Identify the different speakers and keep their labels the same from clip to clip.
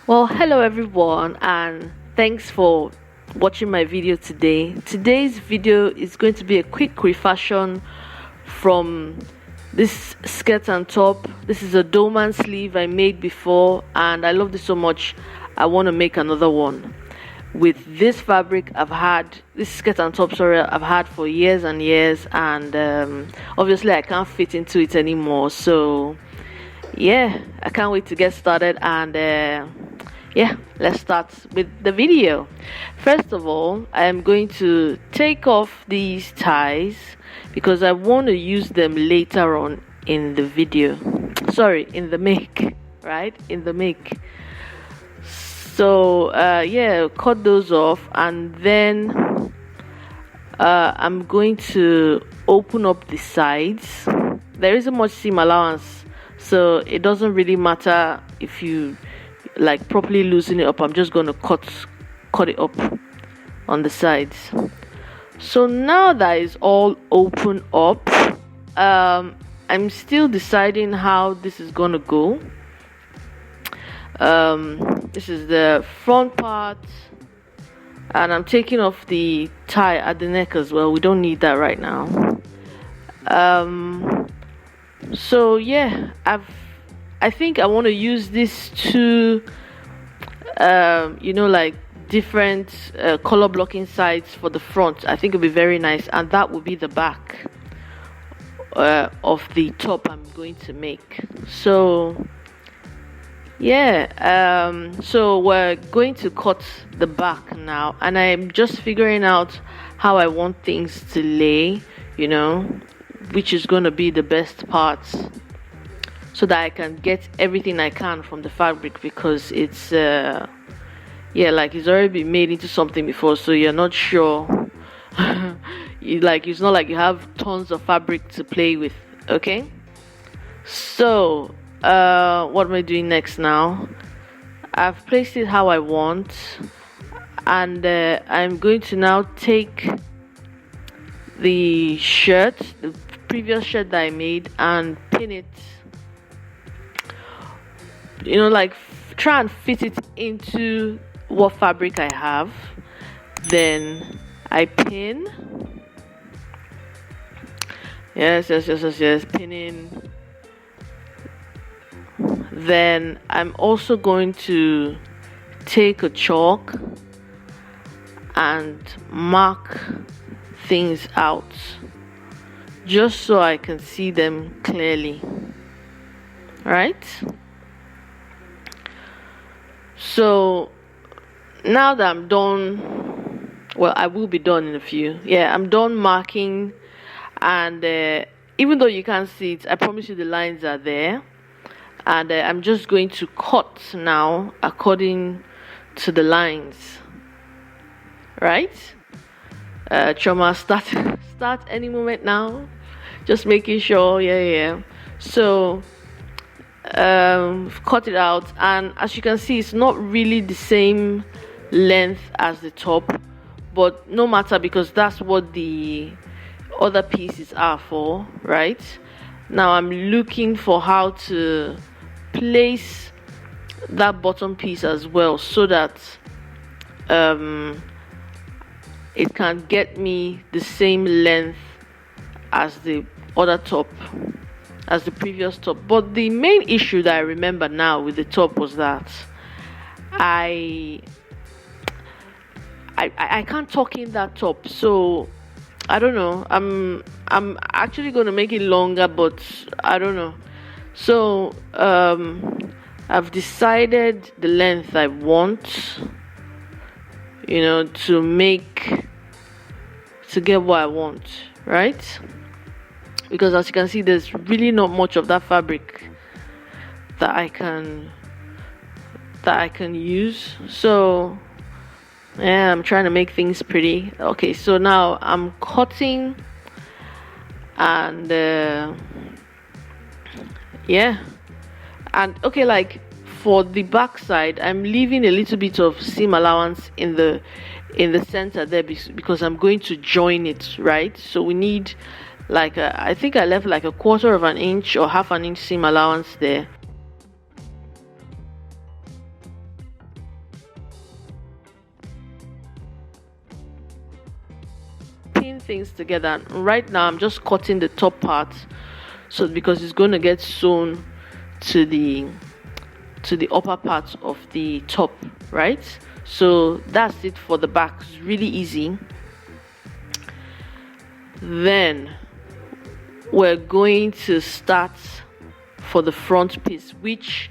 Speaker 1: Well, hello everyone, and thanks for watching my video today. Today's video is going to be a quick refashion from this skirt and top. This is a dolman sleeve I made before, and I love this so much. I want to make another one with this fabric. I've had this skirt and top, I've had for years and years, and obviously I can't fit into it anymore. So yeah, I can't wait to get started, and yeah, let's start with the video. First of all, I am going to take off these ties because I want to use them later on in the video. Sorry, in the make, right? In the make. So yeah, cut those off, and then I'm going to open up the sides. There isn't much seam allowance, so it doesn't really matter if you like properly loosen it up. I'm just going to cut it up on the sides. So now that is all open up, I'm still deciding how this is going to go. This is the front part, and I'm taking off the tie at the neck as well. We don't need that right now. So yeah, I think I want to use this to like different color blocking sides for the front. I think it'll be very nice, and that will be the back of the top I'm going to make. So yeah, so we're going to cut the back now, and I'm just figuring out how I want things to lay, which is going to be the best parts, so that I can get everything I can from the fabric, because it's like it's already been made into something before, so you're not sure. It's not like you have tons of fabric to play with. Okay, so what am I doing next now? I've placed it how I want, and I'm going to now take the previous shirt that I made, and pin it, try and fit it into what fabric I have. Then I pin. Yes, pinning. Then I'm also going to take a chalk and mark things out, just so I can see them clearly. Right? So now that I'm done, well, I will be done in a few. Yeah, I'm done marking, and even though you can't see it, I promise you the lines are there. And I'm just going to cut now according to the lines. Right? Trauma, start any moment now. Just making sure. Yeah. So cut it out, and as you can see, it's not really the same length as the top, but no matter, because that's what the other pieces are for. Right? Now I'm looking for how to place that bottom piece as well, so that it can get me the same length as the other top, as the previous top. But the main issue that I remember now with the top was that I can't tuck in that top, so I don't know. I'm actually going to make it longer, but I don't know. So I've decided the length I want, to get what I want, right? Because as you can see, there's really not much of that fabric that I can use. So yeah, I'm trying to make things pretty. Okay, so now I'm cutting, and yeah, and okay, like for the back side, I'm leaving a little bit of seam allowance in the center there, because I'm going to join it, right? So we need I think I left like a 1/4 of an inch or 1/2 inch seam allowance there. pin things together. And right now I'm just cutting the top part, so because it's going to get sewn to the upper part of the top, right? So that's it for the back. It's really easy. Then we're going to start for the front piece, which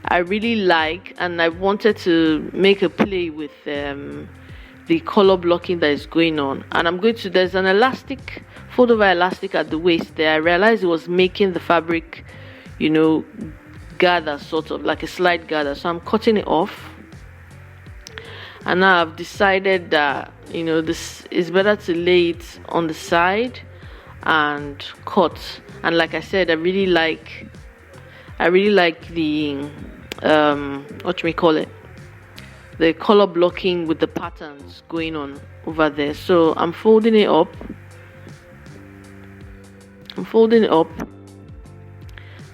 Speaker 1: I really like, and I wanted to make a play with the color blocking that is going on. And I'm going to, there's an elastic, fold over elastic at the waist there. I realized it was making the fabric, you know, gather, sort of like a slide gather, so I'm cutting it off. And now I've decided that, you know, this is better to lay it on the side and cut. And like I said, I really like the what do we call it, the color blocking with the patterns going on over there. So I'm folding it up,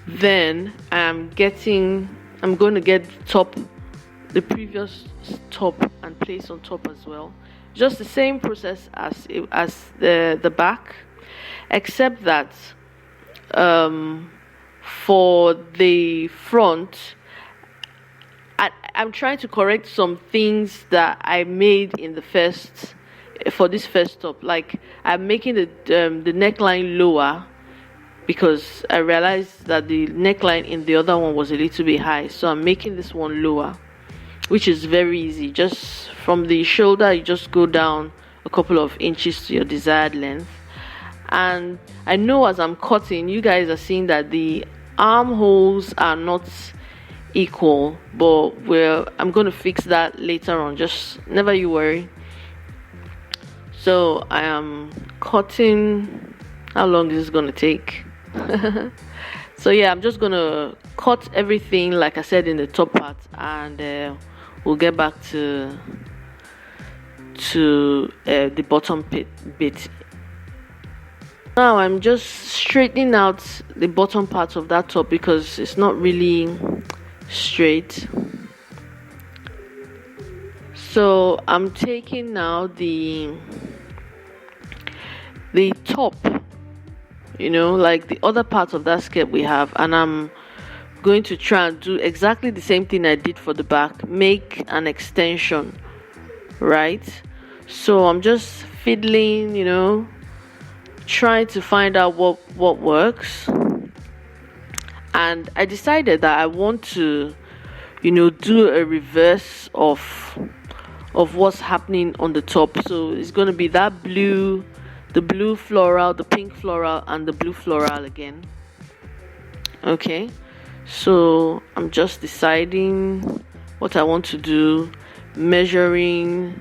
Speaker 1: then I'm going to get the previous top and place on top as well. Just the same process as the back, except that for the front, I'm trying to correct some things that I made in the first, for this first top. Like, I'm making the neckline lower because I realized that the neckline in the other one was a little bit high, so I'm making this one lower, which is very easy. Just from the shoulder, you just go down a couple of inches to your desired length. And I know as I'm cutting, you guys are seeing that the armholes are not equal, but I'm going to fix that later on. Just never you worry. So I am cutting. How long is this going to take? So yeah, I'm just going to cut everything like I said in the top part, and we'll get back to the bottom bit. Now I'm just straightening out the bottom part of that top because it's not really straight. So I'm taking now the top, you know, like the other part of that skirt we have, and I'm going to try and do exactly the same thing I did for the back, make an extension, right? So I'm just fiddling, you know, trying to find out what works. And I decided that I want to, you know, do a reverse of what's happening on the top. So it's going to be that blue, the blue floral, the pink floral, and the blue floral again. Okay, so I'm just deciding what I want to do, measuring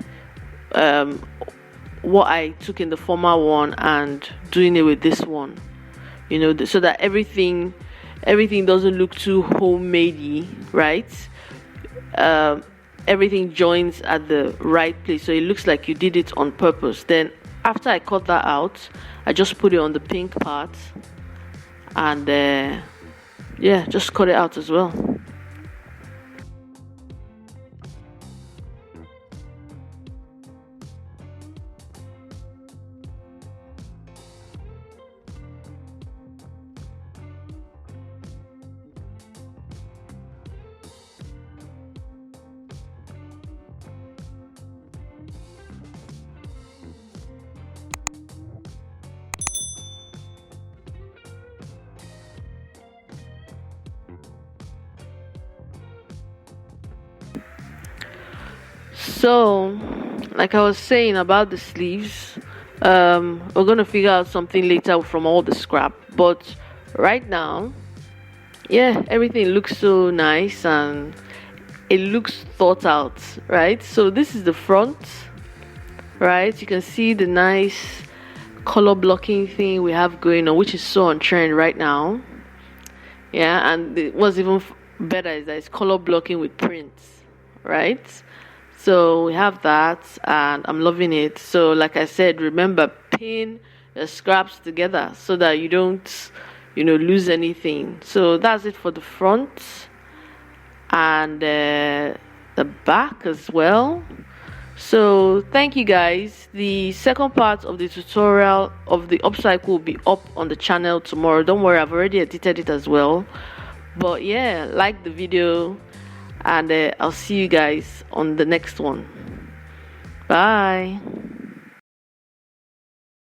Speaker 1: what I took in the former one and doing it with this one, you know, so that everything doesn't look too homemadey, right? Everything joins at the right place, so it looks like you did it on purpose. Then after I cut that out, I just put it on the pink part, and yeah, just cut it out as well. So, like I was saying about the sleeves, we're gonna figure out something later from all the scrap. But right now, yeah, everything looks so nice and it looks thought out, right? So this is the front, right? You can see the nice color blocking thing we have going on, which is so on trend right now. Yeah, and what's even better is that it's color blocking with prints, right? So we have that, and I'm loving it. So like I said, remember, pin the scraps together so that you don't, you know, lose anything. So that's it for the front and the back as well. So thank you guys. The second part of the tutorial of the upcycle will be up on the channel tomorrow. Don't worry, I've already edited it as well. But yeah, like the video, and I'll see you guys on the next one. Bye.